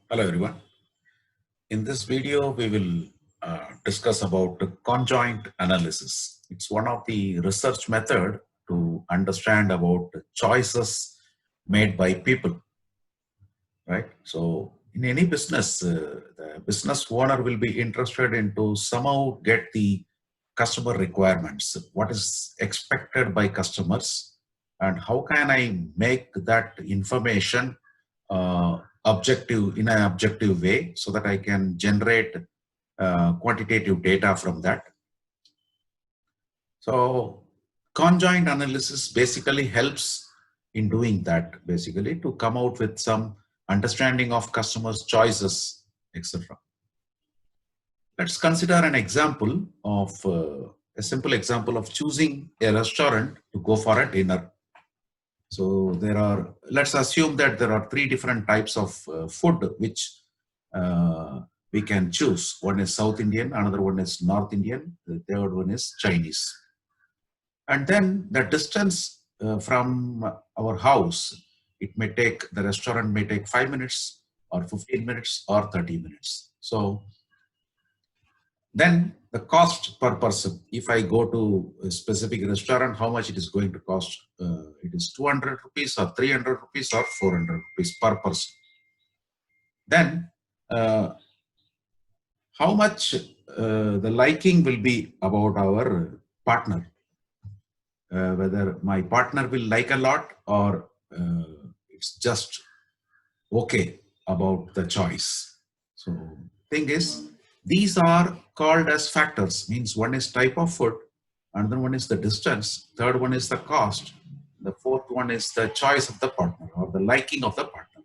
Hello everyone. In this video, we will discuss about the conjoint analysis. It's one of the research method to understand about the choices made by people, right? So in any business, the business owner will be interested into somehow get the customer requirements, what is expected by customers, and how can I make that information objective in an objective way so that I can generate quantitative data from that. So conjoint analysis basically helps in doing that, basically to come out with some understanding of customers' choices, etc. Let's consider an example of a simple example of choosing a restaurant to go for a dinner. So let's assume that there are three different types of food which we can choose. One is South Indian, another one is North Indian, the third one is Chinese. And then the distance from our house, the restaurant may take 5 minutes or 15 minutes or 30 minutes. So then the cost per person, if I go to a specific restaurant, how much it is going to cost? It is 200 rupees or 300 rupees or 400 rupees per person. Then how much the liking will be about our partner. Whether my partner will like a lot or it's just okay about the choice. So thing is, these are called as factors, means one is type of food, another one is the distance, third one is the cost, the fourth one is the choice of the partner or the liking of the partner.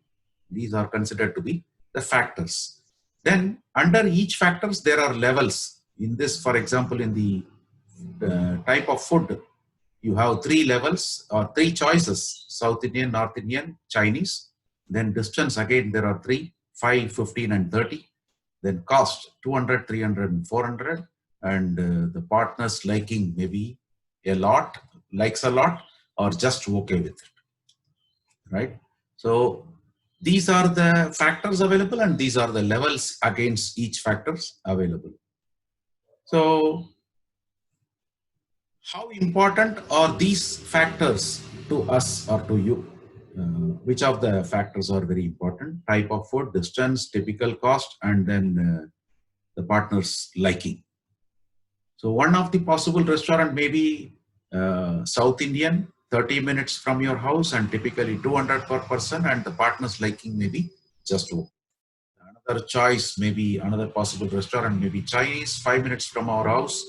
These are considered to be the factors. Then under each factors there are levels. In this, for example, in the type of food, you have three levels or three choices: South Indian, North Indian, Chinese. Then distance, again there are 3, 5, 15 and 30. Then cost 200, 300 and 400. And the partner's liking maybe a lot, likes a lot or just okay with it, right? So these are the factors available and these are the levels against each factors available. So how important are these factors to us or to you? Which of the factors are very important? Type of food, distance, typical cost, and then the partner's liking. So one of the possible restaurant may be South Indian, 30 minutes from your house and typically 200 per person, and the partner's liking may be just okay. Another choice, maybe another possible restaurant, maybe Chinese, 5 minutes from our house,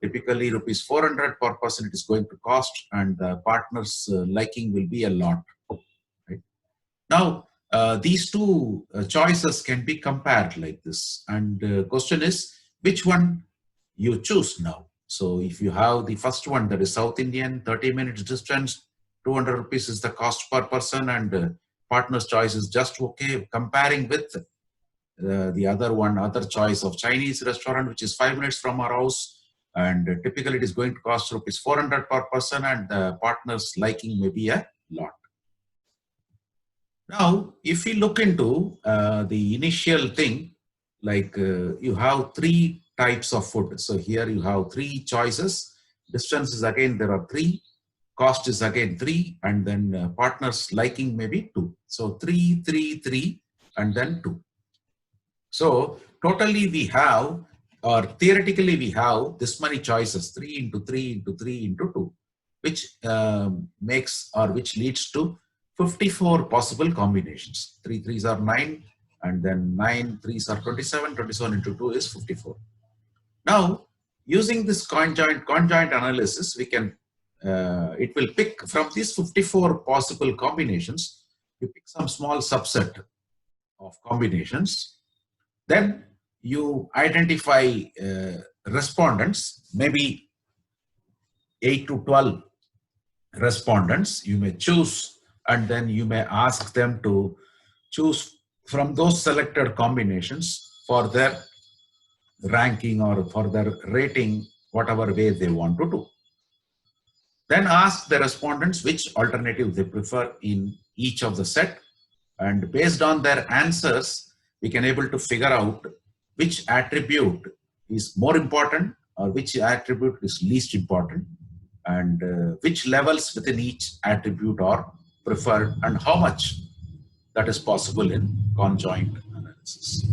typically rupees 400 per person it is going to cost, and the partner's liking will be a lot. Right? Now, these two choices can be compared like this, and the question is which one you choose now. So if you have the first one, that is South Indian, 30 minutes distance, 200 rupees is the cost per person, and partner's choice is just okay, comparing with the other choice of Chinese restaurant, which is 5 minutes from our house, and typically it is going to cost rupees 400 per person, and the partner's liking may be a lot. Now, if we look into the initial thing, like you have three types of food. So here you have three choices. Distance is again, there are three. Cost is again three. And then partner's liking maybe two. So 3, 3, 3, and then 2. So totally we have, or theoretically we have this many choices, 3 into 3 into 3 into 2, which makes or which leads to 54 possible combinations. 3 3s are 9, and then 9 3s are 27. 27 into 2 is 54. Now, using this conjoint analysis, we can it will pick from these 54 possible combinations. You pick some small subset of combinations. Then you identify respondents, maybe 8 to 12 respondents. You may choose, and then you may ask them to choose from those selected combinations for their ranking or for their rating, whatever way they want to do. Then ask the respondents which alternative they prefer in each of the set, and based on their answers, we can able to figure out which attribute is more important or which attribute is least important, and which levels within each attribute are preferred, and how much that is possible in conjoint analysis.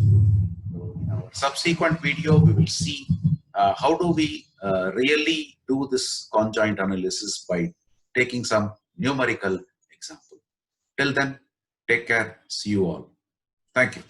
So in our subsequent video, we will see how do we really do this conjoint analysis by taking some numerical example. Till then, take care. See you all. Thank you.